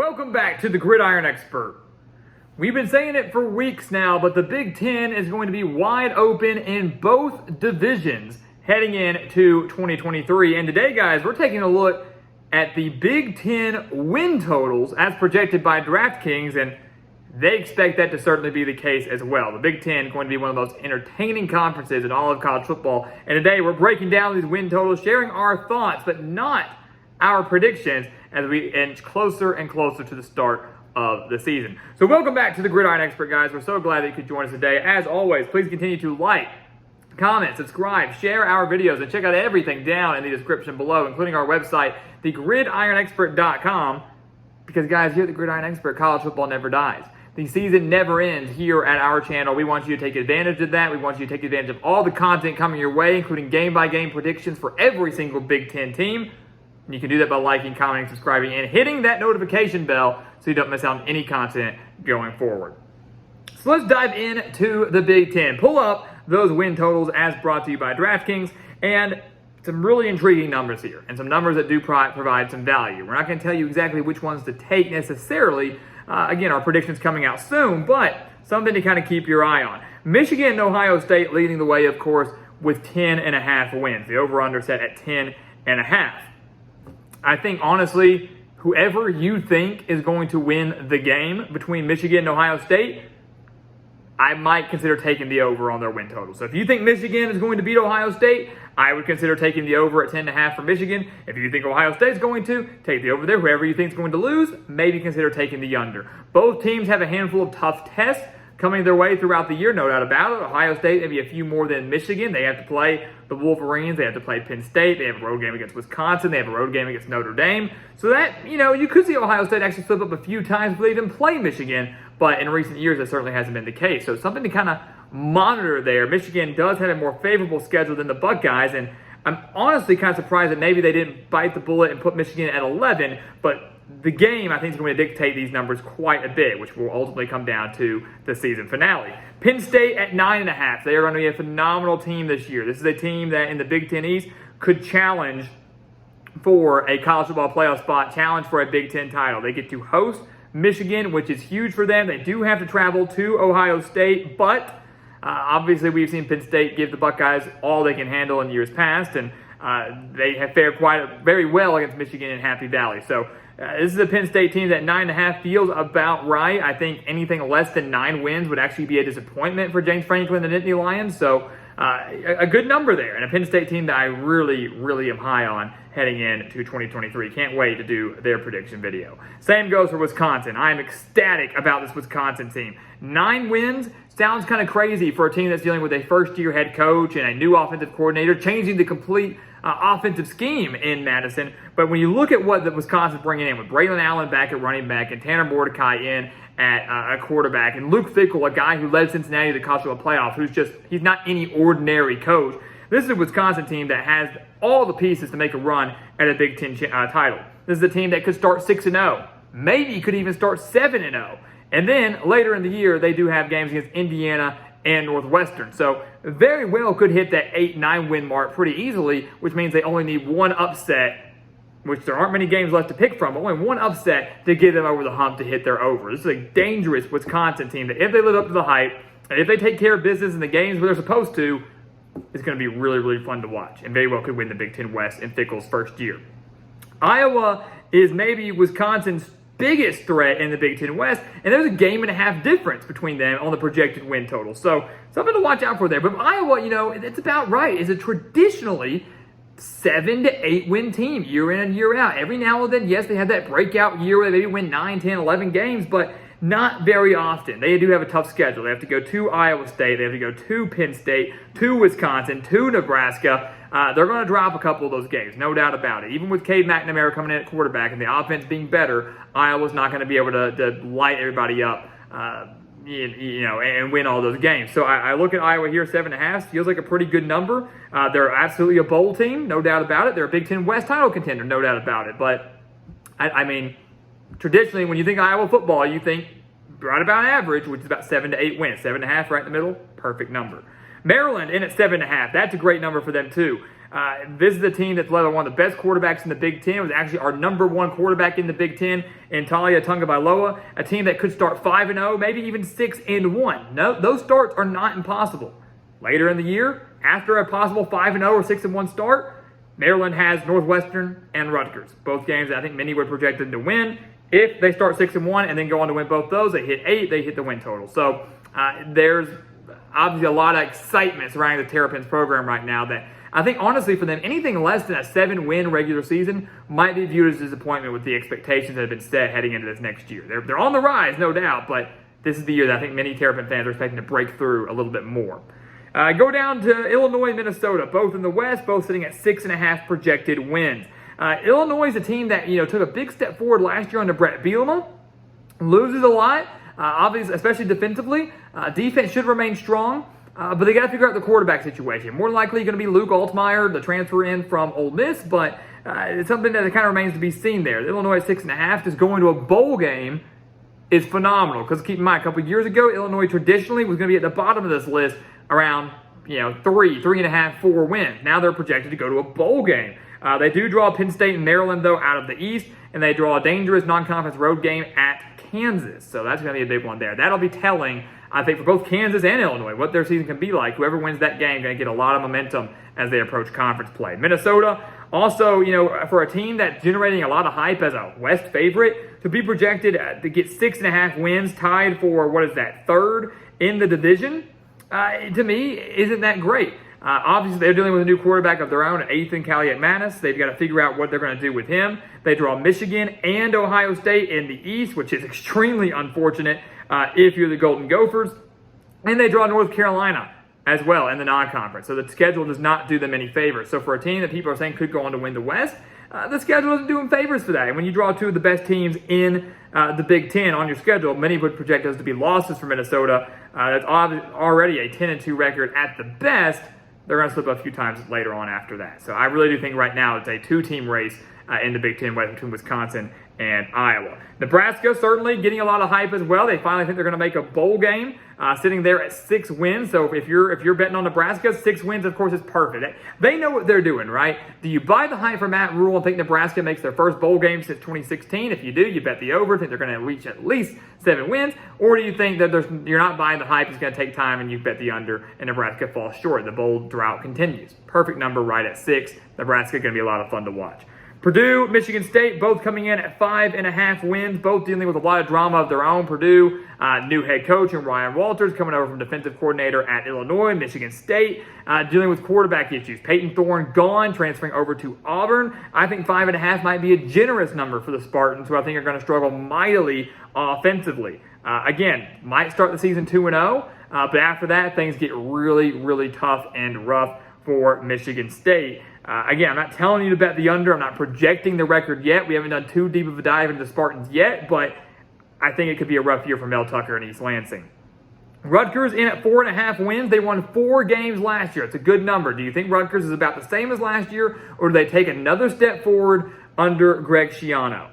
Welcome back to the Gridiron Expert. We've been saying it for weeks now, but the Big Ten is going to be wide open in both divisions heading into 2023. And today, guys, we're taking a look at the Big Ten win totals as projected by DraftKings, and they expect that to certainly be the case as well. The Big Ten is going to be one of the most entertaining conferences in all of college football. And today, we're breaking down these win totals, sharing our thoughts, but not our predictions as we inch closer and closer to the start of the season. So welcome back to the Gridiron Expert, guys. We're so glad that you could join us today. As always, please continue to like, comment, subscribe, share our videos, and check out everything down in the description below, including our website, thegridironexpert.com, because, guys, here at the Gridiron Expert, college football never dies. The season never ends here at our channel. We want you to take advantage of that. We want you to take advantage of all the content coming your way, including game-by-game predictions for every single Big Ten team. And you can do that by liking, commenting, subscribing, and hitting that notification bell so you don't miss out on any content going forward. So let's dive into the Big Ten. Pull up those win totals as brought to you by DraftKings, and some really intriguing numbers here, and some numbers that do provide some value. We're not going to tell you exactly which ones to take necessarily. Again, our prediction's coming out soon, but something to kind of keep your eye on. Michigan and Ohio State leading the way, of course, with 10.5 wins. The over-under set at 10.5. I think, honestly, whoever you think is going to win the game between Michigan and Ohio State, I might consider taking the over on their win total. So if you think Michigan is going to beat Ohio State, I would consider taking the over at 10.5 for Michigan. If you think Ohio State's going to, take the over there. Whoever you think is going to lose, maybe consider taking the under. Both teams have a handful of tough tests coming their way throughout the year, no doubt about it. Ohio State, maybe a few more than Michigan. They have to play the Wolverines. They have to play Penn State. They have a road game against Wisconsin. They have a road game against Notre Dame. So that, you could see Ohio State actually slip up a few times if they even play Michigan. But in recent years, that certainly hasn't been the case. So something to kind of monitor there. Michigan does have a more favorable schedule than the Buckeyes, and I'm honestly kind of surprised that maybe they didn't bite the bullet and put Michigan at 11, but the game, I think, is going to dictate these numbers quite a bit, which will ultimately come down to the season finale. Penn State at 9.5. They are going to be a phenomenal team this year. This is a team that in the Big Ten East could challenge for a college football playoff spot, challenge for a Big Ten title. They get to host Michigan, which is huge for them. They do have to travel to Ohio State, but obviously we've seen Penn State give the Buckeyes all they can handle in years past, and they have fared very well against Michigan in Happy Valley. So this is a Penn State team that 9.5 feels about right. I think anything less than 9 wins would actually be a disappointment for James Franklin and the Nittany Lions. So a good number there, and a Penn State team that I really, really am high on heading into 2023. Can't wait to do their prediction video. Same goes for Wisconsin. I am ecstatic about this Wisconsin team. 9 wins sounds kind of crazy for a team that's dealing with a first-year head coach and a new offensive coordinator, changing the complete offensive scheme in Madison. But when you look at what the Wisconsin's bringing in with Braylon Allen back at running back and Tanner Mordecai in at a quarterback, and Luke Fickell, a guy who led Cincinnati to the college football playoff, he's not any ordinary coach. This is a Wisconsin team that has all the pieces to make a run at a Big Ten title. This is a team that could start 6-0, maybe could even start 7-0. And then later in the year, they do have games against Indiana and Northwestern. So very well could hit that 8-9 win mark pretty easily, which means they only need one upset, which there aren't many games left to pick from, but only one upset to get them over the hump to hit their over. This is a dangerous Wisconsin team that if they live up to the hype, and if they take care of business in the games where they're supposed to, it's going to be really, really fun to watch, and very well could win the Big Ten West in Fickell's first year. Iowa is maybe Wisconsin's biggest threat in the Big Ten West, and there's a 1.5 game difference between them on the projected win total. So something to watch out for there. But Iowa, it's about right. It's a traditionally 7 to 8 win team year in and year out. Every now and then, yes, they have that breakout year where they maybe win 9, 10, 11 games, but not very often. They do have a tough schedule. They have to go to Iowa State. They have to go to Penn State, to Wisconsin, to Nebraska. They're going to drop a couple of those games, no doubt about it. Even with Cade McNamara coming in at quarterback and the offense being better, Iowa's not going to be able to light everybody up, and win all those games. So I look at Iowa here, 7.5, feels like a pretty good number. They're absolutely a bowl team, no doubt about it. They're a Big Ten West title contender, no doubt about it. But, I mean, traditionally, when you think Iowa football, you think right about average, which is about 7 to 8 wins. 7.5 right in the middle, perfect number. Maryland in at 7.5. That's a great number for them, too. This is the team that's led by one of the best quarterbacks in the Big Ten. It was actually our number one quarterback in the Big Ten in Talia Tagovailoa, a team that could start 5-0, maybe even 6-1. No, those starts are not impossible. Later in the year, after a possible 5-0 or 6-1 start, Maryland has Northwestern and Rutgers. Both games that I think many would project them to win. If they start 6-1 and then go on to win both those, they hit 8, they hit the win total. So there's obviously a lot of excitement surrounding the Terrapins program right now that I think, honestly, for them, anything less than a 7-win regular season might be viewed as disappointment with the expectations that have been set heading into this next year. They're on the rise, no doubt, but this is the year that I think many Terrapin fans are expecting to break through a little bit more. Go down to Illinois and Minnesota, both in the West, both sitting at 6.5 projected wins. Illinois is a team that took a big step forward last year under Brett Bielema, loses a lot, obviously, especially defensively. Defense should remain strong. But they got to figure out the quarterback situation. More than likely going to be Luke Altmaier, the transfer in from Ole Miss, but it's something that kind of remains to be seen there. Illinois at 6.5, just going to a bowl game is phenomenal. Because keep in mind, a couple of years ago, Illinois traditionally was going to be at the bottom of this list around 3.5, 4 wins. Now they're projected to go to a bowl game. They do draw Penn State and Maryland, though, out of the East, and they draw a dangerous non-conference road game at Kansas. So that's going to be a big one there. That'll be telling, I think, for both Kansas and Illinois, what their season can be like. Whoever wins that game is going to get a lot of momentum as they approach conference play. Minnesota, also, for a team that's generating a lot of hype as a West favorite, to be projected to get 6.5 wins, tied for, third in the division, to me, isn't that great. Obviously, they're dealing with a new quarterback of their own, Ethan Callahan-Manis. They've got to figure out what they're going to do with him. They draw Michigan and Ohio State in the East, which is extremely unfortunate if you're the Golden Gophers. And they draw North Carolina as well in the non-conference. So the schedule does not do them any favors. So for a team that people are saying could go on to win the West, the schedule doesn't do them favors for that. And when you draw two of the best teams in the Big Ten on your schedule, many would project those to be losses for Minnesota. That's already a 10-2 record at the best. They're going to slip up a few times later on after that. So I really do think right now it's a two-team race in the Big Ten West between Wisconsin and Iowa. Nebraska certainly getting a lot of hype as well. They finally think they're going to make a bowl game, sitting there at 6 wins. So if you're betting on Nebraska, 6 wins, of course, is perfect. They know what they're doing, right? Do you buy the hype for Matt Rule and think Nebraska makes their first bowl game since 2016? If you do, you bet the over, think they're going to reach at least 7 wins. Or do you think that you're not buying the hype, it's going to take time, and you bet the under, and Nebraska falls short? The bowl drought continues. Perfect number right at 6. Nebraska going to be a lot of fun to watch. Purdue, Michigan State, both coming in at 5.5 wins, both dealing with a lot of drama of their own. Purdue, new head coach and Ryan Walters coming over from defensive coordinator at Illinois. Michigan State, dealing with quarterback issues. Peyton Thorne gone, transferring over to Auburn. I think 5.5 might be a generous number for the Spartans, who I think are going to struggle mightily offensively. Again, might start the season 2-0, but after that, things get really, really tough and rough for Michigan State. Again, I'm not telling you to bet the under. I'm not projecting the record yet. We haven't done too deep of a dive into the Spartans yet, but I think it could be a rough year for Mel Tucker and East Lansing. Rutgers in at 4.5 wins. They won 4 games last year. It's a good number. Do you think Rutgers is about the same as last year, or do they take another step forward under Greg Schiano?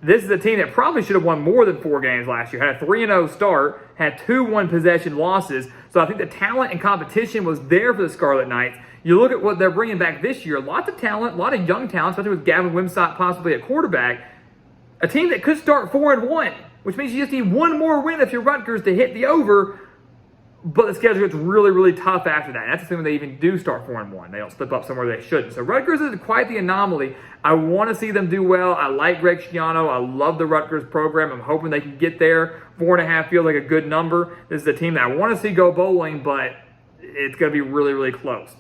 This is a team that probably should have won more than 4 games last year. Had a 3-0 start, had 2 one-possession losses. So I think the talent and competition was there for the Scarlet Knights. You look at what they're bringing back this year, lots of talent, a lot of young talent, especially with Gavin Wimsatt possibly at quarterback. A team that could start 4-1, which means you just need one more win if you're Rutgers to hit the over. But the schedule gets really, really tough after that. And that's assuming they even do start 4-1. They don't slip up somewhere they shouldn't. So Rutgers is quite the anomaly. I want to see them do well. I like Greg Schiano. I love the Rutgers program. I'm hoping they can get there. 4.5 feels like a good number. This is a team that I want to see go bowling, but it's going to be really, really close.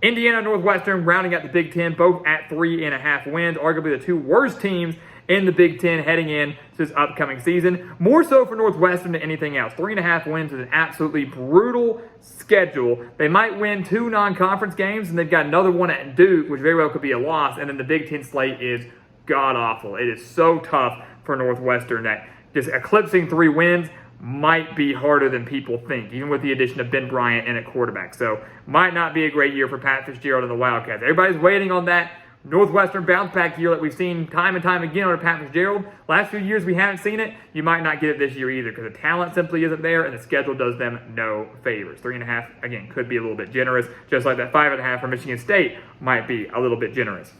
Indiana, Northwestern, rounding out the Big Ten, both at 3.5 wins. Arguably the 2 worst teams in the Big Ten heading in to this upcoming season. More so for Northwestern than anything else. 3.5 wins is an absolutely brutal schedule. They might win 2 non-conference games, and they've got another one at Duke, which very well could be a loss. And then the Big Ten slate is god-awful. It is so tough for Northwestern that just eclipsing 3 wins might be harder than people think, even with the addition of Ben Bryant in at quarterback. So might not be a great year for Pat Fitzgerald and the Wildcats. Everybody's waiting on that Northwestern bounce back year that we've seen time and time again under Pat Fitzgerald. Last few years we haven't seen it. You might not get it this year either because the talent simply isn't there and the schedule does them no favors. 3.5, again, could be a little bit generous, just like that 5.5 for Michigan State might be a little bit generous.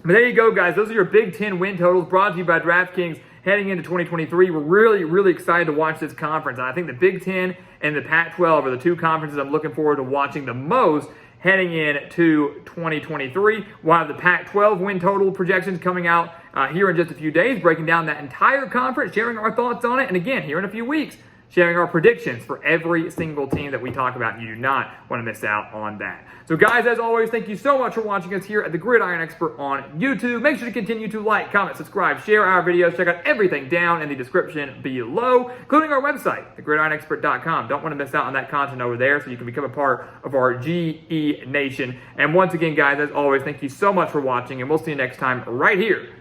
But there you go, guys. Those are your Big Ten win totals brought to you by DraftKings heading into 2023. We're really, really excited to watch this conference. And I think the Big Ten and the Pac-12 are the two conferences I'm looking forward to watching the most heading into 2023. We'll have the Pac-12 win total projections coming out here in just a few days, breaking down that entire conference, sharing our thoughts on it, and again, here in a few weeks, sharing our predictions for every single team that we talk about. You do not want to miss out on that. So guys, as always, thank you so much for watching us here at the Gridiron Expert on YouTube. Make sure to continue to like, comment, subscribe, share our videos. Check out everything down in the description below, including our website, thegridironexpert.com. Don't want to miss out on that content over there so you can become a part of our GE Nation. And once again, guys, as always, thank you so much for watching, and we'll see you next time right here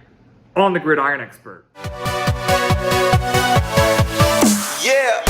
on the Gridiron Expert. Yeah.